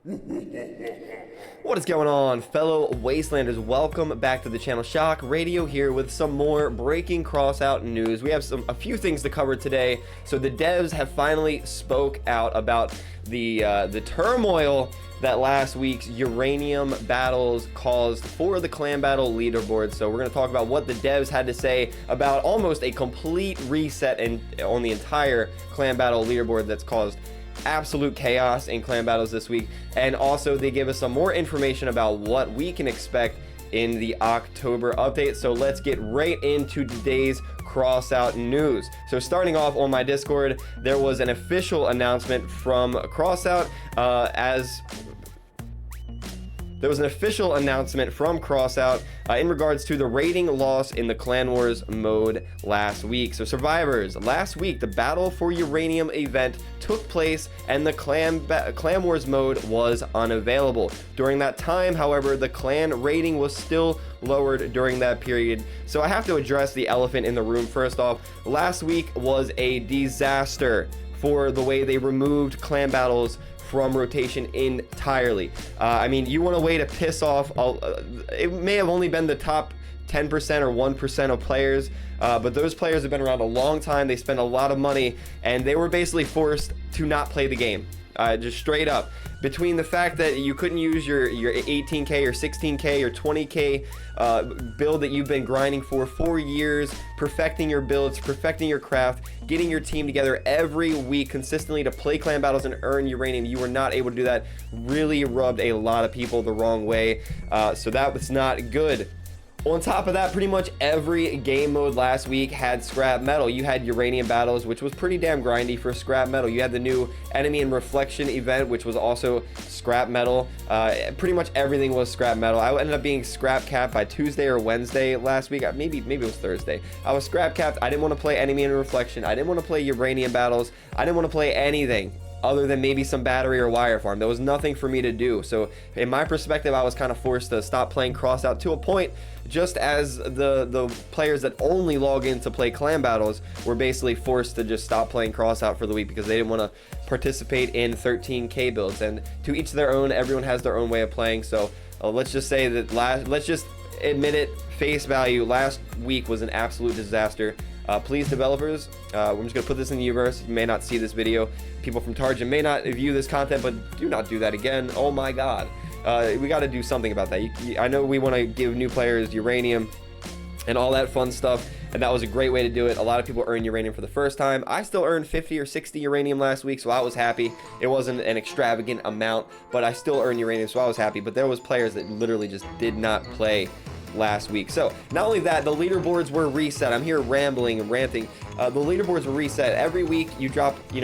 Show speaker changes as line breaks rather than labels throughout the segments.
What is going on, fellow Wastelanders? Welcome back to the channel. Shock Radio here with some more breaking CROSSOUT news. We have a few things to cover today. So the devs have finally spoke out about the turmoil that last week's uranium battles caused for the clan battle leaderboard. So we're going to talk about what the devs had to say about almost a complete reset on the entire clan battle leaderboard that's caused absolute chaos in clan battles this week. And also they give us some more information about what we can expect in the October update. So let's get right into today's CROSSOUT news. So starting off on my Discord, there was an official announcement from CROSSOUT There was an official announcement from CROSSOUT in regards to the rating loss in the Clan Wars mode last week. So survivors, last week the Battle for Uranium event took place and the Clan Wars mode was unavailable. During that time, however, the clan rating was still lowered during that period. So I have to address the elephant in the room. First off, last week was a disaster for the way they removed clan battles from rotation entirely. I mean, you want a way to piss off it may have only been the top 10% or 1% of players, but those players have been around a long time. They spent a lot of money and they were basically forced to not play the game, just straight up. Between the fact that you couldn't use your 18k or 16k or 20k build that you've been grinding for 4 years, perfecting your builds, perfecting your craft, getting your team together every week consistently to play clan battles and earn uranium, you were not able to do that. Really rubbed a lot of people the wrong way, so that was not good. On top of that, pretty much every game mode last week had scrap metal. You had uranium battles, which was pretty damn grindy for scrap metal. You had the new enemy and reflection event, which was also scrap metal. Pretty much everything was scrap metal. I ended up being scrap capped by Tuesday or Wednesday last week. Maybe it was Thursday. I was scrap capped. I didn't want to play enemy and reflection. I didn't want to play uranium battles. I didn't want to play anything other than maybe some battery or wire farm. There was nothing for me to do. So in my perspective, I was kind of forced to stop playing CROSSOUT to a point, just as the players that only log in to play clan battles were basically forced to just stop playing CROSSOUT for the week because they didn't want to participate in 13k builds. And to each their own, everyone has their own way of playing. So let's just say that let's just admit it, face value, last week was an absolute disaster. Please, developers, I'm just going to put this in the universe. You may not see this video. People from Target may not view this content, but do not do that again. Oh my god. We got to do something about that. I know we want to give new players uranium and all that fun stuff, and that was a great way to do it. A lot of people earn uranium for the first time. I still earned 50 or 60 uranium last week, so I was happy. It wasn't an extravagant amount, but I still earned uranium, so I was happy. But there was players that literally just did not play last week. So not only that, the leaderboards were reset. I'm here rambling and ranting. The leaderboards were reset every week. You drop you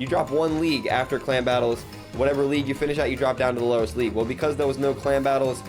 drop one league after clan battles. Whatever league you finish at, you drop down to the lowest league. Well, because there was no clan battles,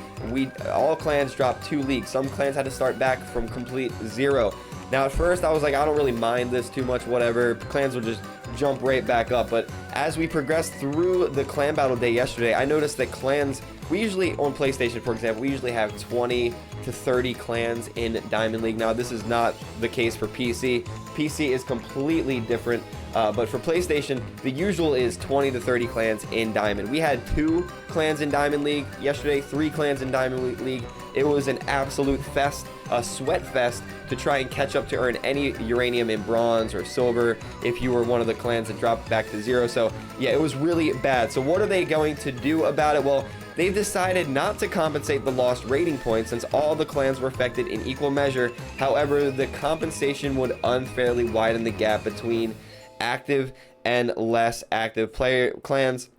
all clans dropped 2 leagues. Some clans had to start back from complete 0. Now at first I was like, I don't really mind this too much, whatever, clans will just jump right back up. But as we progressed through the clan battle day yesterday, I noticed that clans, we usually, on PlayStation for example, we usually have 20 to 30 clans in Diamond League. Now this is not the case for PC. PC is completely different, but for PlayStation, the usual is 20 to 30 clans in Diamond. We had 2 clans in Diamond League yesterday, 3 clans in Diamond League. It was an absolute fest, a sweat fest, to try and catch up to earn any uranium in bronze or silver if you were one of the clans that dropped back to 0. So yeah, it was really bad. So what are they going to do about it? Well, they've decided not to compensate the lost rating points since all the clans were affected in equal measure. However, the compensation would unfairly widen the gap between active and less active clans.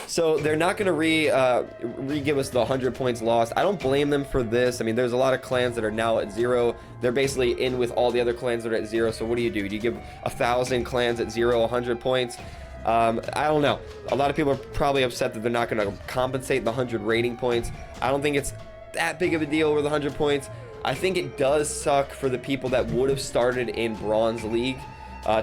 So they're not going to re-give us the 100 points lost. I don't blame them for this. I mean, there's a lot of clans that are now at 0. They're basically in with all the other clans that are at 0. So what do? Do you give 1,000 clans at 0 100 points? I don't know. A lot of people are probably upset that they're not going to compensate the 100 rating points. I don't think it's that big of a deal with 100 points. I think it does suck for the people that would have started in Bronze League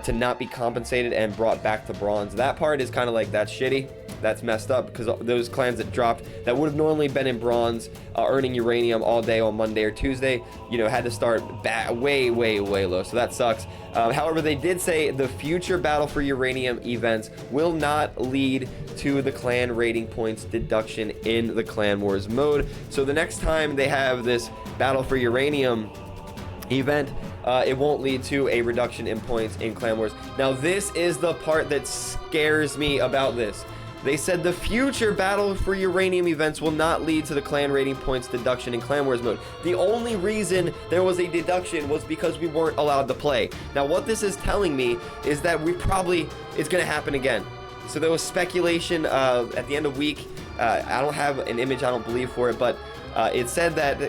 to not be compensated and brought back to Bronze. That part is kind of like, that's shitty. that's messed up, because those clans that dropped that would have normally been in bronze, earning uranium all day on Monday or Tuesday, had to start way low. So that sucks. However, they did say the future battle for uranium events will not lead to the clan rating points deduction in the Clan Wars mode. So the next time they have this battle for uranium event, it won't lead to a reduction in points in Clan Wars. Now, this is the part that scares me about this. They said the future battle for uranium events will not lead to the clan rating points deduction in Clan Wars mode. The only reason there was a deduction was because we weren't allowed to play. Now, what this is telling me is that it's going to happen again. So there was speculation at the end of week. I don't have an image, I don't believe, for it, but it said that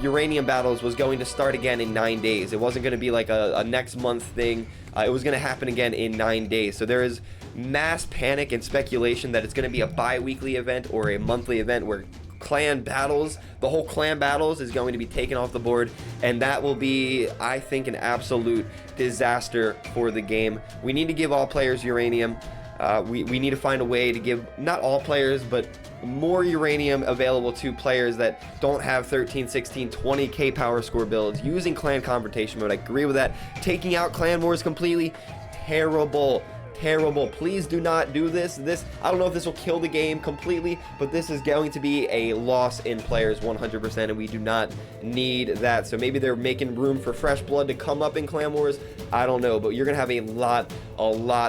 uranium battles was going to start again in 9 days. It wasn't going to be like a next month thing. It was going to happen again in 9 days. So there is mass panic and speculation that it's going to be a bi-weekly event or a monthly event where clan battles, the whole clan battles, is going to be taken off the board, and that will be, I think, an absolute disaster for the game. We need to give all players uranium. We need to find a way to give not all players, but more uranium available to players that don't have 13, 16, 20k power score builds using clan confrontation mode. I agree with that. Taking out Clan Wars completely, terrible. Please do not do this. I don't know if this will kill the game completely, but this is going to be a loss in players 100%, and we do not need that. So maybe they're making room for fresh blood to come up in Clan Wars. I don't know, but you're gonna have a lot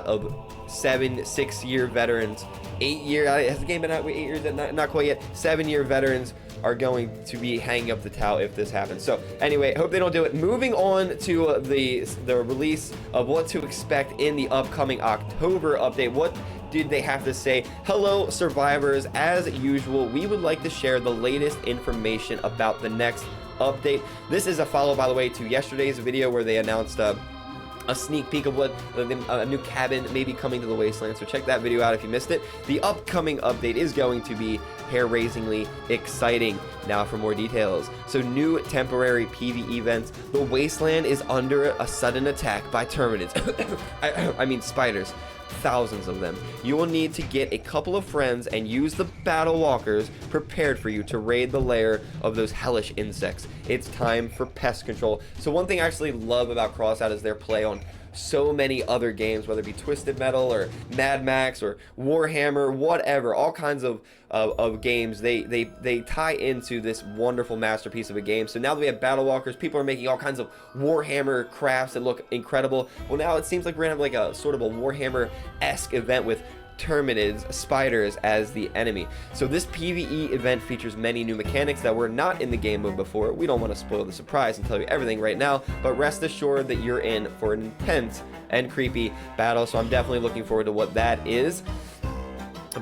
of 6-year veterans, 8-year, has the game been out 8 years? Not quite yet. 7-year veterans are going to be hanging up the towel if this happens. So anyway, hope they don't do it. Moving on to the release of what to expect in the upcoming October update. What did they have to say? Hello, survivors. As usual, we would like to share the latest information about the next update. This is a follow, by the way, to yesterday's video where they announced a sneak peek of what a new cabin may be coming to the Wasteland, so check that video out if you missed it. The upcoming update is going to be hair-raisingly exciting. Now for more details. So new temporary PvE events. The Wasteland is under a sudden attack by terminids. I mean spiders. Thousands of them. You will need to get a couple of friends and use the battle walkers prepared for you to raid the lair of those hellish insects. It's time for pest control. So one thing I actually love about CROSSOUT is their play on so many other games, whether it be Twisted Metal or Mad Max or Warhammer, whatever, all kinds of games. They tie into this wonderful masterpiece of a game. So now that we have battle walkers, people are making all kinds of Warhammer crafts that look incredible. Well, now it seems like we're gonna have like a sort of a Warhammer-esque event with terminids, spiders, as the enemy. So this PvE event features many new mechanics that were not in the game mode before. We don't want to spoil the surprise and tell you everything right now, but rest assured that you're in for an intense and creepy battle. So I'm definitely looking forward to what that is.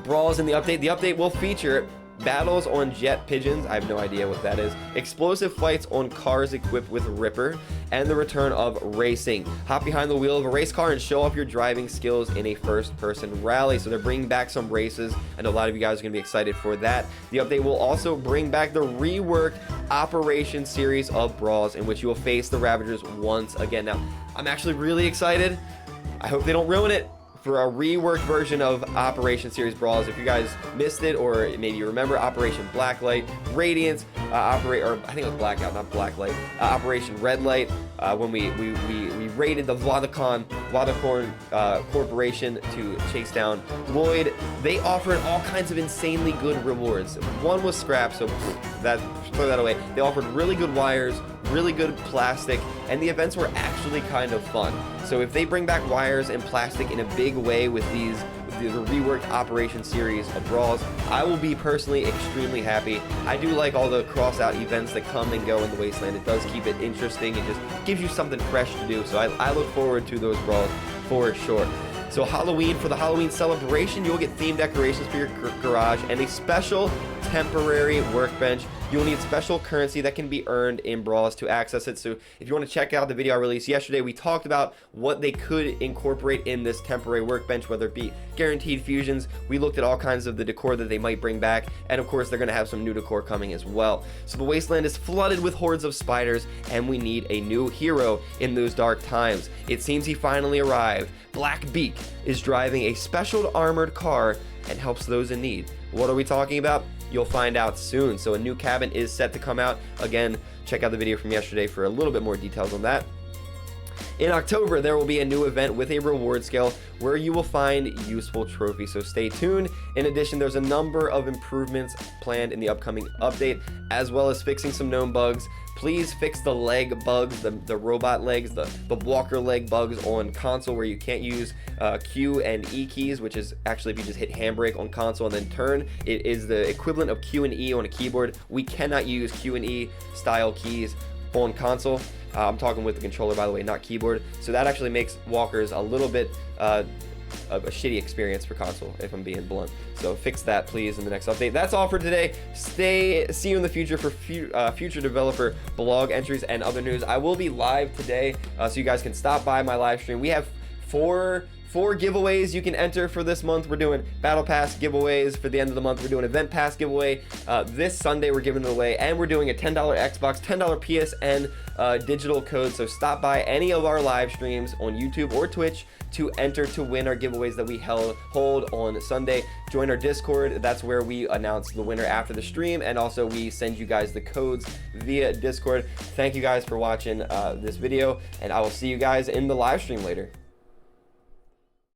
Brawls in the update. The update will feature battles on jet pigeons, I have no idea what that is, explosive fights on cars equipped with Ripper, and the return of racing. Hop behind the wheel of a race car and show off your driving skills in a first-person rally. So they're bringing back some races, and a lot of you guys are going to be excited for that. The update will also bring back the reworked Operation series of brawls, in which you will face the Ravagers once again. Now, I'm actually really excited. I hope they don't ruin it for a reworked version of Operation Series Brawls. If you guys missed it, or maybe you remember Operation Blacklight, Radiance, I think it was Blackout, not Blacklight, Operation Red Light, when we raided the Vladicorn Corporation to chase down Lloyd. They offered all kinds of insanely good rewards. One was scrap, so throw that away. They offered really good wires, really good plastic, and the events were actually kind of fun. So if they bring back wires and plastic in a big way with the reworked Operation series of brawls, I will be personally extremely happy. I do like all the CROSSOUT events that come and go in the Wasteland. It does keep it interesting. It just gives you something fresh to do. So I look forward to those brawls for sure. So Halloween, for the Halloween celebration, you'll get themed decorations for your garage and a special temporary workbench. You'll need special currency that can be earned in brawls to access it. So if you want to check out the video I released yesterday, we talked about what they could incorporate in this temporary workbench, whether it be guaranteed fusions. We looked at all kinds of the decor that they might bring back, and of course they're going to have some new decor coming as well. So the Wasteland is flooded with hordes of spiders, and we need a new hero in those dark times. It seems he finally arrived. Black Beak is driving a special armored car and helps those in need. What are we talking about? You'll find out soon. So a new cabin is set to come out. Again, check out the video from yesterday for a little bit more details on that. In October, there will be a new event with a reward scale where you will find useful trophies, so stay tuned. In addition, there's a number of improvements planned in the upcoming update, as well as fixing some known bugs. Please fix the leg bugs, the robot legs, the walker leg bugs on console where you can't use Q and E keys, which is actually if you just hit handbrake on console and then turn, it is the equivalent of Q and E on a keyboard. We cannot use Q and E style keys on console. I'm talking with the controller, by the way, not keyboard. So that actually makes walkers a little bit of a shitty experience for console, if I'm being blunt. So fix that, please, in the next update. That's all for today. See you in the future for future developer blog entries and other news. I will be live today, so you guys can stop by my live stream. We have four giveaways you can enter for this month. We're doing battle pass giveaways for the end of the month. We're doing event pass giveaway this Sunday. We're giving it away, and we're doing a $10 Xbox, $10 PSN digital code. So stop by any of our live streams on YouTube or Twitch to enter to win our giveaways that we hold on Sunday. Join our Discord. That's where we announce the winner after the stream, and also we send you guys the codes via Discord. Thank you guys for watching this video, and I will see you guys in the live stream later.